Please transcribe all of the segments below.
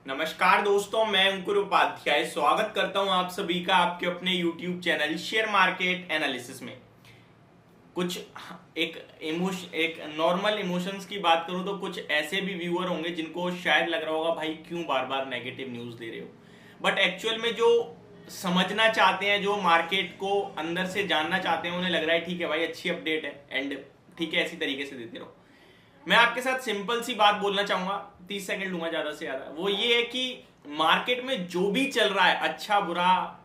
नमस्कार दोस्तों, मैं अंकुर उपाध्याय स्वागत करता हूं आप सभी का आपके अपने YouTube channel share market analysis में। कुछ एक नॉर्मल इमोशंस की बात करूं तो कुछ ऐसे भी व्यूअर होंगे जिनको शायद लग रहा होगा भाई क्यों बार बार नेगेटिव न्यूज दे रहे हो, बट एक्चुअल में जो समझना चाहते हैं, जो मार्केट को अंदर से जानना चाहते हैं, उन्हें लग रहा है ठीक है भाई अच्छी अपडेट है एंड ठीक है ऐसी तरीके से देते रहो। मैं आपके साथ सिंपल सी बात बोलना चाहूंगा, 30 सेकंड लूंगा ज्यादा से ज्यादा। वो ये है कि मार्केट में जो भी चल रहा है, अच्छा बुरा,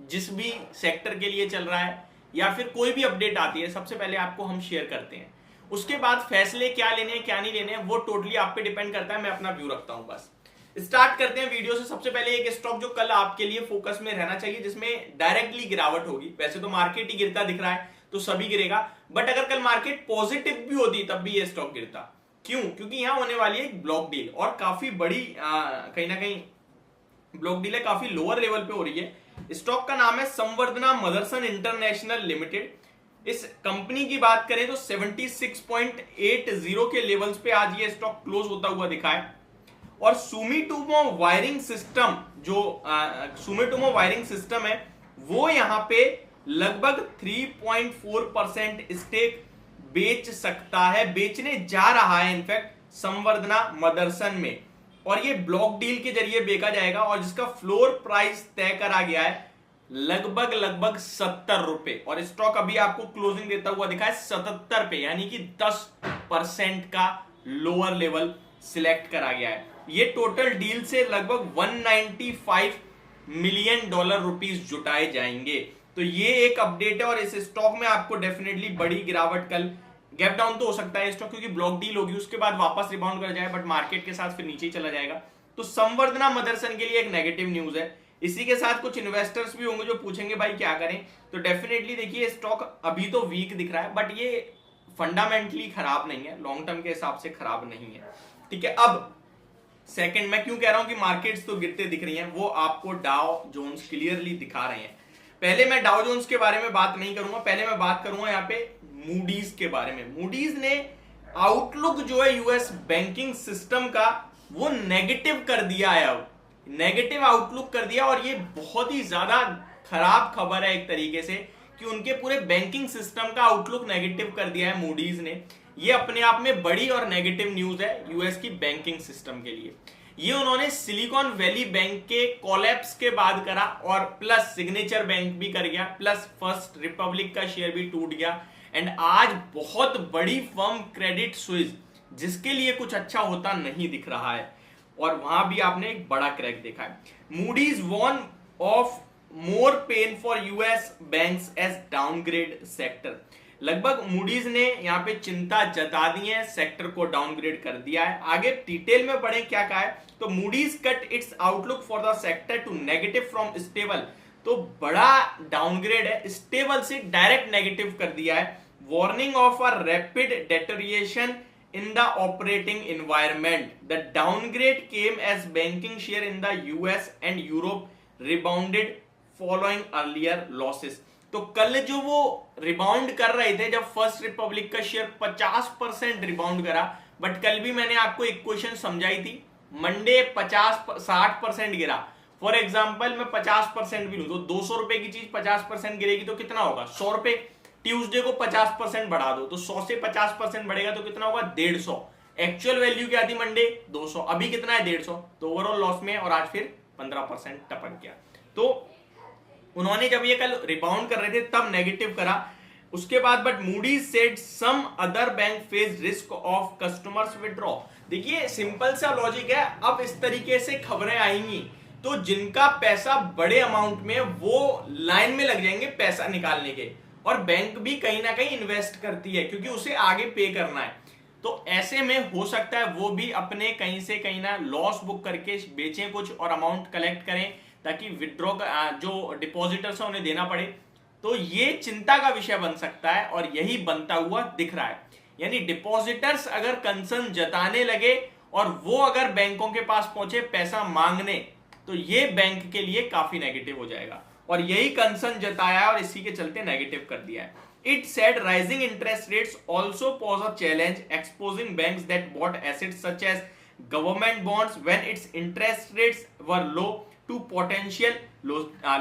जिस भी सेक्टर के लिए चल रहा है या फिर कोई भी अपडेट आती है, सबसे पहले आपको हम शेयर करते हैं। उसके बाद फैसले क्या लेने हैं क्या नहीं लेने हैं वो टोटली आप पे डिपेंड करता है। मैं अपना व्यू रखता हूं। बस स्टार्ट करते हैं वीडियो से। सबसे पहले एक स्टॉक जो कल आपके लिए फोकस में रहना चाहिए, जिसमें डायरेक्टली गिरावट होगी। वैसे तो मार्केट ही गिरता दिख रहा है तो सभी गिरेगा, बट अगर कल मार्केट पॉजिटिव भी होती तब भी ये स्टॉक गिरता। क्यों? क्योंकि यहां होने वाली है एक ब्लॉक डील और काफी बड़ी कहीं ना कहीं ब्लॉक डील है, काफी लोअर लेवल पे हो रही है। स्टॉक का नाम है संवर्धना मदरसन इंटरनेशनल लिमिटेड। इस कंपनी की बात करें तो 76.80 के लेवल्स पे आज ये स्टॉक क्लोज होता हुआ दिखा है। और सुमिटोमो वायरिंग सिस्टम, जो सुमिटोमो वायरिंग सिस्टम है, वो यहां पे लगभग 3.4% स्टेक बेच सकता है, बेचने जा रहा है इनफैक्ट संवर्धना मदरसन में। और ये ब्लॉक डील के जरिए बेचा जाएगा और जिसका फ्लोर प्राइस तय करा गया है लगभग 70 रुपए। और स्टॉक अभी आपको क्लोजिंग देता हुआ दिखा है 77 पे, यानी कि 10% का लोअर लेवल सिलेक्ट करा गया है। ये टोटल डील से लगभग $195 मिलियन जुटाए जाएंगे। तो ये एक अपडेट है और इस स्टॉक में आपको डेफिनेटली बड़ी गिरावट, कल गैप डाउन तो हो सकता है स्टॉक क्योंकि ब्लॉक डील होगी, उसके बाद वापस रिबाउंड कर जाए, बट मार्केट के साथ फिर नीचे ही चला जाएगा। तो संवर्धना मदरसन के लिए एक नेगेटिव न्यूज है। इसी के साथ कुछ इन्वेस्टर्स भी होंगे जो पूछेंगे भाई क्या करें। तो डेफिनेटली देखिए स्टॉक अभी तो वीक दिख रहा है, बट ये फंडामेंटली खराब नहीं है, लॉन्ग टर्म के हिसाब से खराब नहीं है। ठीक है, अब सेकंड मैं क्यों कह रहा हूं कि मार्केट्स तो गिरते दिख रही हैं, वो आपको डाउ जोन्स क्लियरली दिखा रहे हैं। पहले मैं डाउ जोन्स के बारे में बात नहीं करूंगा, पहले मैं बात करूंगा यहाँ पे मूडीज के बारे में। मूडीज ने आउटलुक जो है यूएस बैंकिंग सिस्टम का वो नेगेटिव कर दिया है, अब नेगेटिव आउटलुक कर दिया। और ये बहुत ही ज्यादा खराब खबर है एक तरीके से कि उनके पूरे बैंकिंग सिस्टम का आउटलुक नेगेटिव कर दिया है मूडीज ने। ये अपने आप में बड़ी और नेगेटिव न्यूज है यूएस की बैंकिंग सिस्टम के लिए। ये उन्होंने सिलिकॉन वैली बैंक के कोलैप्स के बाद करा और प्लस सिग्नेचर बैंक भी कर गया, प्लस फर्स्ट रिपब्लिक का शेयर भी टूट गया। एंड आज बहुत बड़ी फर्म क्रेडिट स्विस, जिसके लिए कुछ अच्छा होता नहीं दिख रहा है, और वहां भी आपने एक बड़ा क्रैक देखा है। Moody's warn of more pain for US banks as downgrade sector. लगभग मूडीज ने यहां पे चिंता जता दी है, सेक्टर को डाउनग्रेड कर दिया है। आगे डिटेल में पढ़े क्या कहा है, तो Moody's cut its outlook for the sector to negative from stable. तो बड़ा डाउनग्रेड है, स्टेबल से डायरेक्ट नेगेटिव कर दिया है। Warning of a rapid deterioration in the operating environment. The downgrade came as banking share in the US and Europe rebounded following earlier losses. तो कल जो वो रिबाउंड कर रहे थे, जब फर्स्ट रिपब्लिक का शेयर 50% रिबाउंड करा, बट कल भी मैंने आपको इक्वेशन समझाई थी, मंडे 50-60% गिरा। फॉर एग्जाम्पल मैं 50% भी लूं तो 200 रुपए की चीज 50% गिरेगी तो कितना होगा? 100 रुपए। ट्यूसडे को 50% बढ़ा दो तो 100 से 50% बढ़ेगा तो कितना होगा? 150। एक्चुअल वैल्यू क्या थी मंडे? 200। अभी कितना है? 150। तो ओवरऑल लॉस में, और आज फिर 15% टपक गया। तो उन्होंने जब ये कल रिबाउंड कर रहे थे तब नेगेटिव करा। उसके बाद but Moody's said some other bank face risk of customers withdraw. देखिए सिंपल सा लॉजिक है, अब इस तरीके से खबरें आएंगी तो जिनका पैसा बड़े अमाउंट में, वो लाइन में लग जाएंगे पैसा निकालने के। और बैंक भी कहीं ना कहीं इन्वेस्ट करती है क्योंकि उसे आगे पे करना है। तो ऐसे में हो सकता है वो भी अपने कहीं से कहीं ना लॉस बुक करके बेचें कुछ और अमाउंट कलेक्ट करें ताकि विड्रॉ जो डिपॉजिटर्स है उन्हें देना पड़े। तो ये चिंता का विषय बन सकता है और यही बनता हुआ दिख रहा है। यानी डिपॉजिटर्स अगर कंसर्न जताने लगे और वो अगर बैंकों के पास पहुंचे पैसा मांगने, तो ये बैंक के लिए काफी नेगेटिव हो जाएगा। और यही कंसर्न जताया है और इसी के चलते नेगेटिव कर दिया है। It said rising interest rates also pose a challenge, exposing banks that bought assets such as government bonds when its interest rates were low to potential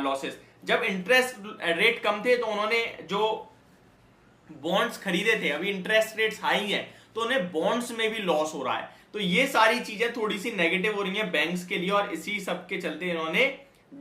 losses. जब इंटरेस्ट रेट कम थे तो उन्होंने जो बॉन्ड्स खरीदे थे, अभी इंटरेस्ट रेट्स हाई है तो उन्हें बॉन्ड्स में भी लॉस हो रहा है। तो ये सारी चीजें थोड़ी सी नेगेटिव हो रही हैं बैंक्स के लिए और इसी सब के चलते इन्होंने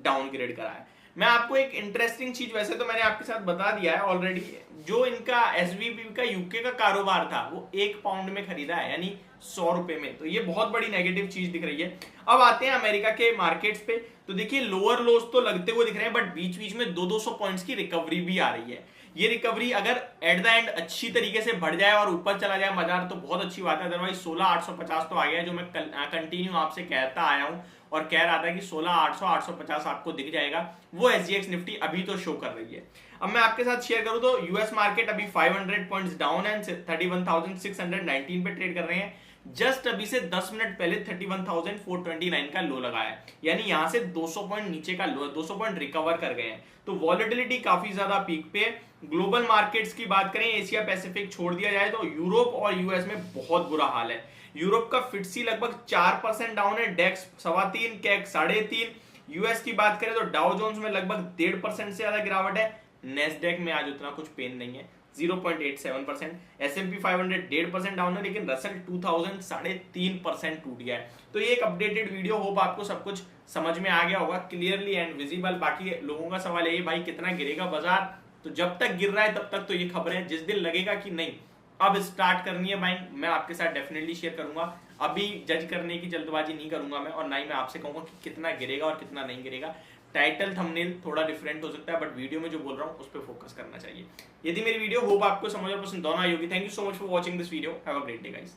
डाउनग्रेड करा है। मैं आपको एक इंटरेस्टिंग चीज, वैसे तो मैंने आपके साथ बता दिया है ऑलरेडी, जो इनका एसवीबी का यूके का कारोबार था वो 1 पाउंड में खरीदा है, यानी 100 रुपए में। तो ये बहुत बड़ी नेगेटिव चीज दिख रही है। अब आते हैं अमेरिका के मार्केट्स पे। तो देखिए लोअर लोज तो लगते हुए दिख रहे हैं, बट बीच बीच में 200 पॉइंट्स की रिकवरी भी आ रही है। ये रिकवरी अगर एट द एंड अच्छी तरीके से बढ़ जाए और ऊपर चला जाए बाजार तो बहुत अच्छी बात है। अदरवाइज 16,850 तो आ गया है, जो मैं कंटिन्यू आपसे कहता आया हूं और कह रहा था कि 16,800 850 आपको दिख जाएगा, वो एसजीएक्स निफ्टी अभी तो शो कर रही है। अब मैं आपके साथ शेयर करूं तो यूएस मार्केट अभी 500 पॉइंट्स डाउन है, 31,619 पे ट्रेड कर रहे हैं। जस्ट अभी से 10 मिनट पहले 31,429 का लो लगाया है, यानी यहां से 200 पॉइंट नीचे का लो, 200 पॉइंट रिकवर कर गए हैं। तो वॉलेटिलिटी काफी ज्यादा पीक पे। ग्लोबल मार्केट्स की बात करें, एशिया पैसिफिक छोड़ दिया जाए तो यूरोप और यूएस में बहुत बुरा हाल है। यूरोप का फिट्सी लगभग 4% डाउन है, डेक्स 3.25, कैक 3.5। यूएस की बात करें तो डाउ जोन्स में लगभग 1.5% से ज्यादा गिरावट है। नेस्डेक में आज उतना कुछ पेन नहीं है, 0.87%। S&P 500 1.5% डाउन है, लेकिन रसल 2000 3.5% टूट गया है। तो ये एक अपडेटेड वीडियो, होप आपको सब कुछ समझ में आ गया होगा क्लियरली एंड विजिबल। बाकी लोगों का सवाल है भाई कितना गिरेगा बाजार, तो जब तक गिर रहा है तब तक तो ये खबरें, जिस दिन लगेगा कि नहीं अब स्टार्ट करनी है बाइंग, मैं आपके साथ डेफिनेटली शेयर करूंगा। अभी जज करने की जल्दबाजी नहीं करूंगा मैं, और ना ही मैं आपसे कहूंगा कि कितना गिरेगा और कितना नहीं गिरेगा। टाइटल थंबनेल थोड़ा डिफरेंट हो सकता है, बट वीडियो में जो बोल रहा हूं उस पर फोकस करना चाहिए। यदि मेरी वीडियो होप आपको समझ और पसंद दोनों आई होगी। Thank you so much for watching this video. Have a great day guys.